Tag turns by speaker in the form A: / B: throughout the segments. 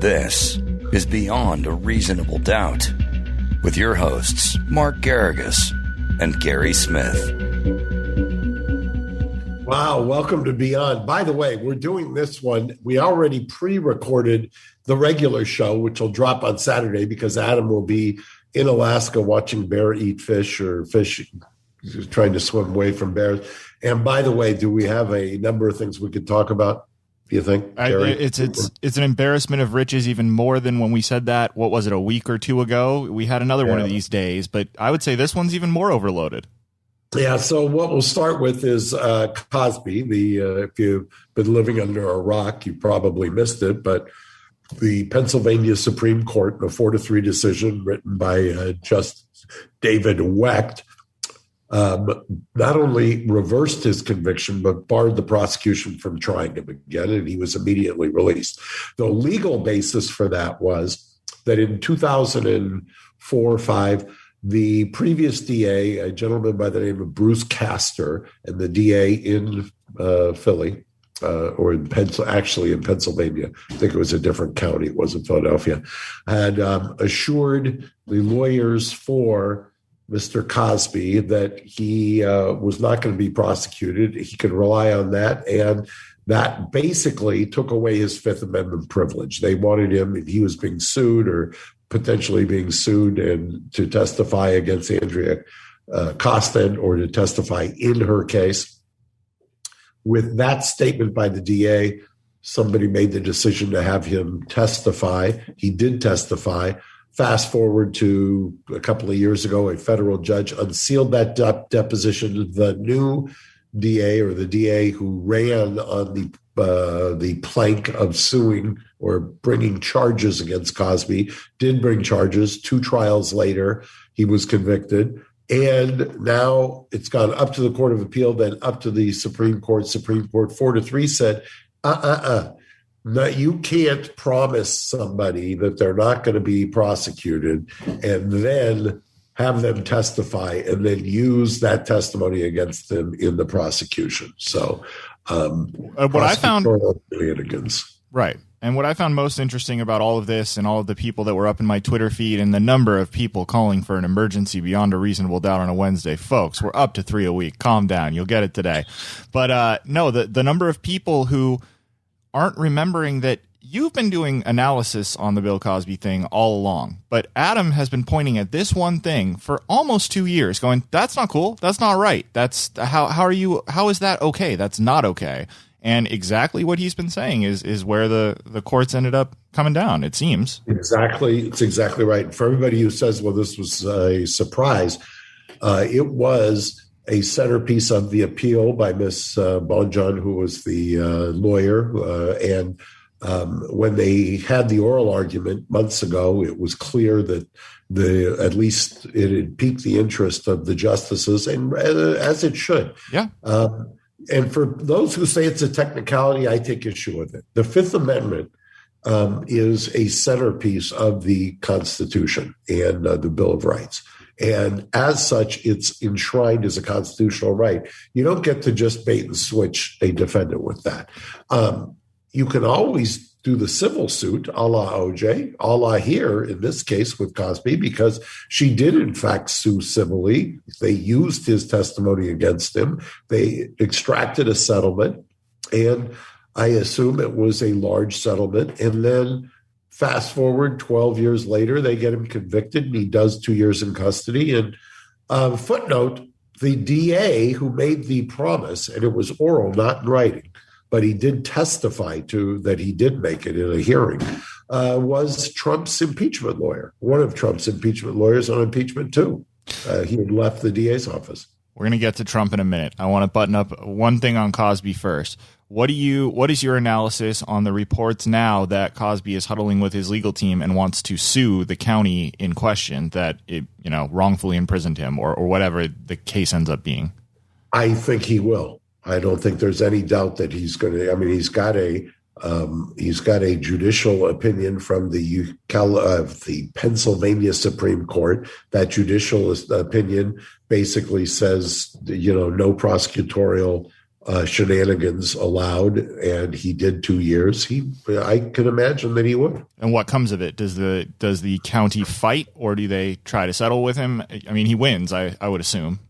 A: This is Beyond a Reasonable Doubt with your hosts, Mark Garrigus and Gary Smith.
B: Wow, welcome to Beyond. By the way, we're doing this one. We already pre-recorded the regular show, which will drop on Saturday because Adam will be in Alaska watching bear eat fish or fish trying to swim away from bears. And by the way, do we have a number of things we could talk about? Do you think?
C: It's an embarrassment of riches, even more than when we said that. What was it, a week or two ago? We had another one of these days, but I would say this one's even more overloaded.
B: Yeah. So what we'll start with is Cosby. If you've been living under a rock, you probably missed it, but the Pennsylvania Supreme Court, a 4-3 decision written by Justice David Wecht, not only reversed his conviction, but barred the prosecution from trying him again, and he was immediately released. The legal basis for that was that in 2004-5, the previous DA, a gentleman by the name of Bruce Castor, and the DA in Philly, or in actually in Pennsylvania, I think it was a different county, it wasn't Philadelphia, had assured the lawyers for Mr. Cosby that he was not going to be prosecuted. He could rely on that. And that basically took away his Fifth Amendment privilege. They wanted him, if he was being sued or potentially being sued, and to testify against Andrea Costin or to testify in her case. With that statement by the DA, somebody made the decision to have him testify. He did testify. Fast forward to a couple of years ago, a federal judge unsealed that deposition. The new DA, or the DA who ran on the plank of suing or bringing charges against Cosby, did bring charges. 2 trials later, he was convicted. And now it's gone up to the Court of Appeal, then up to the Supreme Court. Supreme Court 4-3 said, no, you can't promise somebody that they're not going to be prosecuted and then have them testify and then use that testimony against them in the prosecution. So
C: what I found,
B: right.
C: And what I found most interesting about all of this and all of the people that were up in my Twitter feed and the number of people calling for an emergency beyond a reasonable doubt on a Wednesday, folks, we're up to 3 a week. Calm down. You'll get it today. But no, the number of people who aren't remembering that you've been doing analysis on the Bill Cosby thing all along, but Adam has been pointing at this one thing for almost 2 years going, that's not cool. That's not right. That's how is that okay? That's not okay. And exactly what he's been saying is where the courts ended up coming down, it seems.
B: Exactly. It's exactly right. For everybody who says, well, this was a surprise, it was a centerpiece of the appeal by Miss Bonjohn, who was the lawyer. And when they had the oral argument months ago, it was clear that at least it had piqued the interest of the justices, and as it should.
C: Yeah.
B: And for those who say it's a technicality, I take issue with it. The Fifth Amendment is a centerpiece of the Constitution and the Bill of Rights. And as such, it's enshrined as a constitutional right. You don't get to just bait and switch a defendant with that. You can always do the civil suit, a la OJ, a la here, in this case with Cosby, because she did, in fact, sue civilly. They used his testimony against him. They extracted a settlement, and I assume it was a large settlement. And then fast forward 12 years later, they get him convicted, and he does 2 years in custody. And footnote, the DA who made the promise, and it was oral, not in writing, but he did testify to that he did make it in a hearing, was Trump's impeachment lawyer, one of Trump's impeachment lawyers on impeachment too. He had left the DA's office.
C: We're going to get to Trump in a minute. I want to button up one thing on Cosby first. What is your analysis on the reports now that Cosby is huddling with his legal team and wants to sue the county in question that it, wrongfully imprisoned him or whatever the case ends up being? I
B: think he will. I don't think there's any doubt that he's going to. I mean, he's got a judicial opinion from the Pennsylvania Supreme Court. That judicial opinion basically says, no prosecutorial shenanigans allowed, and he did 2 years, I can imagine that he would.
C: And what comes of it? Does the county fight, or do they try to settle with him? I mean, he wins, I would assume.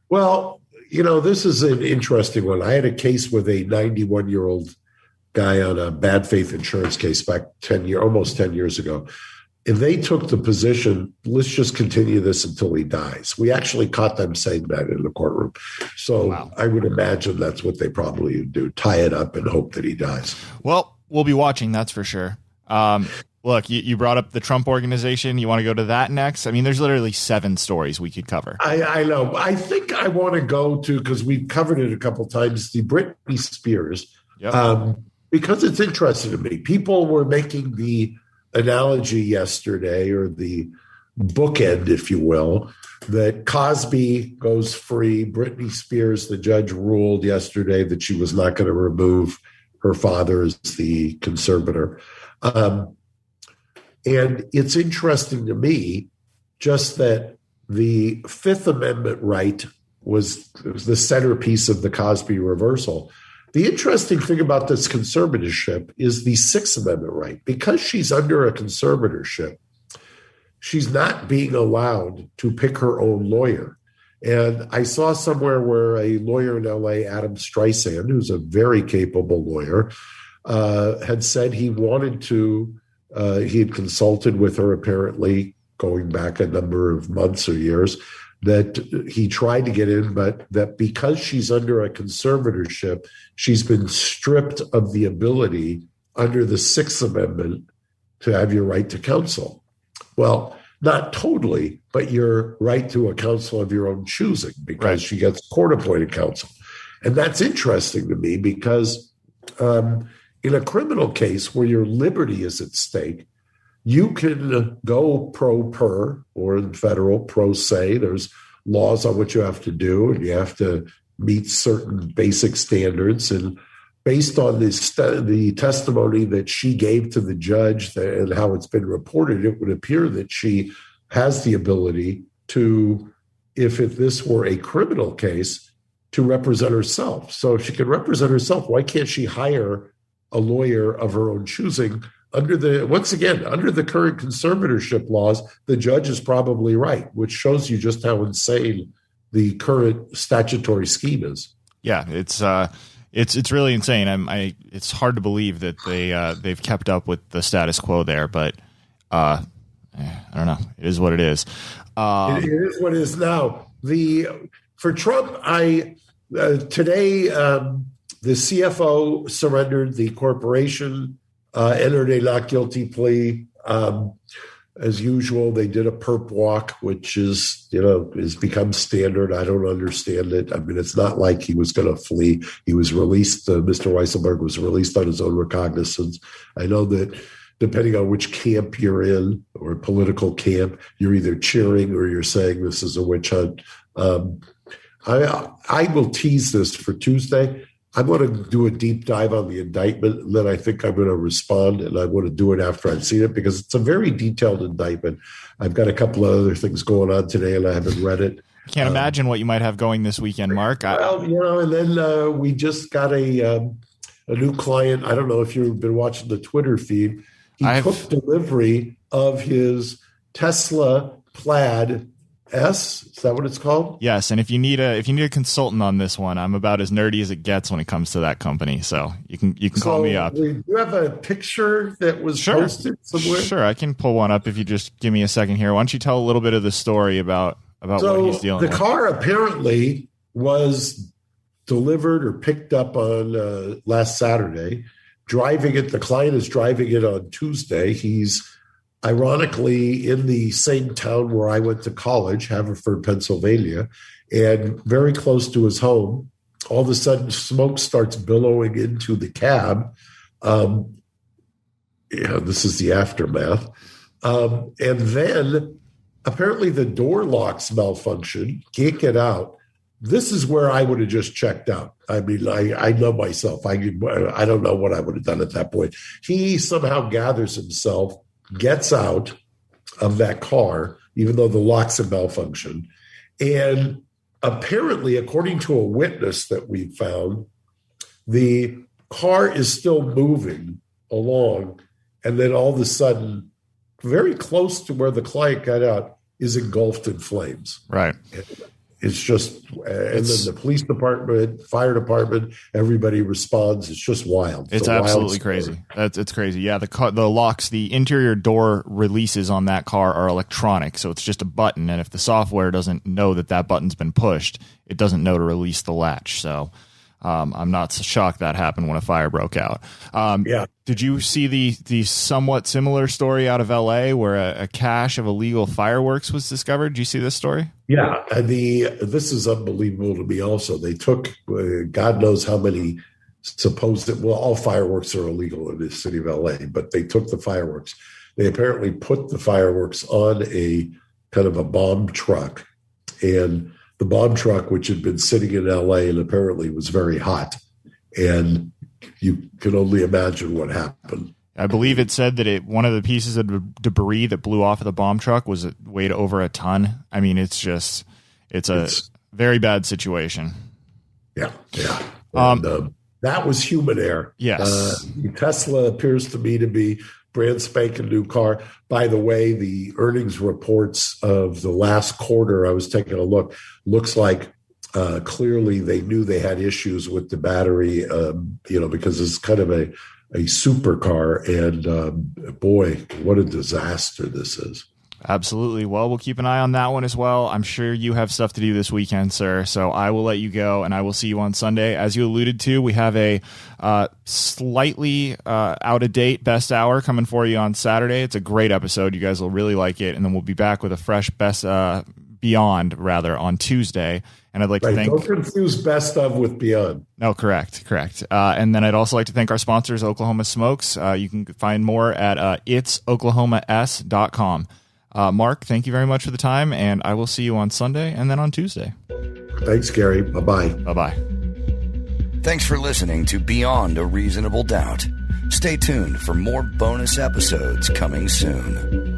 B: Well, this is an interesting one. I had a case with a 91-year-old guy on a bad faith insurance case back almost 10 years ago. And they took the position, let's just continue this until he dies. We actually caught them saying that in the courtroom. So wow. I would imagine that's what they probably do, tie it up and hope that he dies.
C: Well, we'll be watching, that's for sure. Look, you brought up the Trump Organization. You want to go to that next? I mean, there's literally 7 stories we could cover.
B: I know. I think I want to go to, because we've covered it a couple of times, the Britney Spears, because it's interesting to me. People were making the analogy yesterday, or the bookend, if you will, that Cosby goes free. Britney Spears, the judge ruled yesterday that she was not going to remove her father as the conservator. And it's interesting to me just that the Fifth Amendment right was the centerpiece of the Cosby reversal. The interesting thing about this conservatorship is the Sixth Amendment right. Because she's under a conservatorship, she's not being allowed to pick her own lawyer. And I saw somewhere where a lawyer in LA, Adam Streisand, who's a very capable lawyer, had said he wanted to, he had consulted with her apparently going back a number of months or years, that he tried to get in, but that because she's under a conservatorship, she's been stripped of the ability under the Sixth Amendment to have your right to counsel. Well, not totally, but your right to a counsel of your own choosing, because she gets court-appointed counsel. And that's interesting to me because in a criminal case where your liberty is at stake, you can go pro per, or in federal pro se. There's laws on what you have to do, and you have to meet certain basic standards. And based on the testimony that she gave to the judge and how it's been reported, it would appear that she has the ability to, if this were a criminal case, to represent herself. So if she can represent herself, why can't she hire a lawyer of her own choosing? Under the current conservatorship laws, the judge is probably right, which shows you just how insane the current statutory scheme is. Yeah,
C: it's really insane. It's hard to believe that they've kept up with the status quo there, but I don't know. It is what it is.
B: It is what it is now. For Trump, today the CFO surrendered the corporation. Entered a not guilty plea. As usual, they did a perp walk, which has become standard. I don't understand it. I mean, it's not like he was going to flee. He was released. Mr. Weisselberg was released on his own recognizance. I know that depending on which camp you're in, or political camp, you're either cheering or you're saying this is a witch hunt. I will tease this for Tuesday. I'm going to do a deep dive on the indictment, and then I think I'm going to respond, and I want to do it after I've seen it because it's a very detailed indictment. I've got a couple of other things going on today, and I haven't read it.
C: Can't imagine what you might have going this weekend, Mark.
B: And then we just got a new client. I don't know if you've been watching the Twitter feed. He took delivery of his Tesla Plaid S. Is that what it's called?
C: Yes. And if you need a consultant on this one, I'm about as nerdy as it gets when it comes to that company. So you can call me up.
B: Do you have a picture that was posted somewhere?
C: Sure. I can pull one up if you just give me a second here. Why don't you tell a little bit of the story about what he's dealing with?
B: The car apparently was delivered or picked up on last Saturday. The client is driving it on Tuesday. He's ironically in the same town where I went to college, Haverford, Pennsylvania, and very close to his home. All of a sudden, smoke starts billowing into the cab. This is the aftermath. And then apparently the door locks malfunction, can't get out. This is where I would have just checked out. I mean, I know myself. I don't know what I would have done at that point. He somehow gathers himself, gets out of that car, even though the locks have malfunctioned. And apparently, according to a witness that we found, the car is still moving along, and then all of a sudden, very close to where the client got out, is engulfed in flames.
C: Right.
B: It's just, and then the police department, fire department, everybody responds. It's just wild.
C: It's absolutely crazy. It's crazy. Yeah, the locks, the interior door releases on that car are electronic, so it's just a button, and if the software doesn't know that button's been pushed, it doesn't know to release the latch. So I'm not shocked that happened when a fire broke out. Yeah. Did you see the somewhat similar story out of L.A. where a cache of illegal fireworks was discovered? Did you see this story?
B: Yeah, this is unbelievable to me. Also, they took God knows how many all fireworks are illegal in the city of L.A., but they took the fireworks. They apparently put the fireworks on a kind of a bomb truck, and the bomb truck, which had been sitting in L.A. and apparently was very hot, and you can only imagine what happened.
C: I believe it said that one of the pieces of debris that blew off of the bomb truck weighed over a ton. I mean, it's a very bad situation.
B: Yeah, yeah. And, that was human error.
C: Yes.
B: Tesla appears to me to be brand spanking new car. By the way, the earnings reports of the last quarter, I was taking a look, looks like clearly they knew they had issues with the battery, because it's kind of a supercar, and boy, what a disaster this is.
C: Absolutely. Well, we'll keep an eye on that one as well. I'm sure you have stuff to do this weekend, sir, so I will let you go, and I will see you on Sunday. As you alluded to, we have a slightly out-of-date best hour coming for you on Saturday. It's a great episode. You guys will really like it, and then we'll be back with a fresh best Beyond, rather, on Tuesday. And I'd like to thank...
B: Don't confuse best of with Beyond.
C: No, correct. And then I'd also like to thank our sponsors, Oklahoma Smokes. You can find more at itsoklahomas.com. Mark, thank you very much for the time, and I will see you on Sunday and then on Tuesday.
B: Thanks, Gary. Bye-bye.
C: Bye-bye.
A: Thanks for listening to Beyond a Reasonable Doubt. Stay tuned for more bonus episodes coming soon.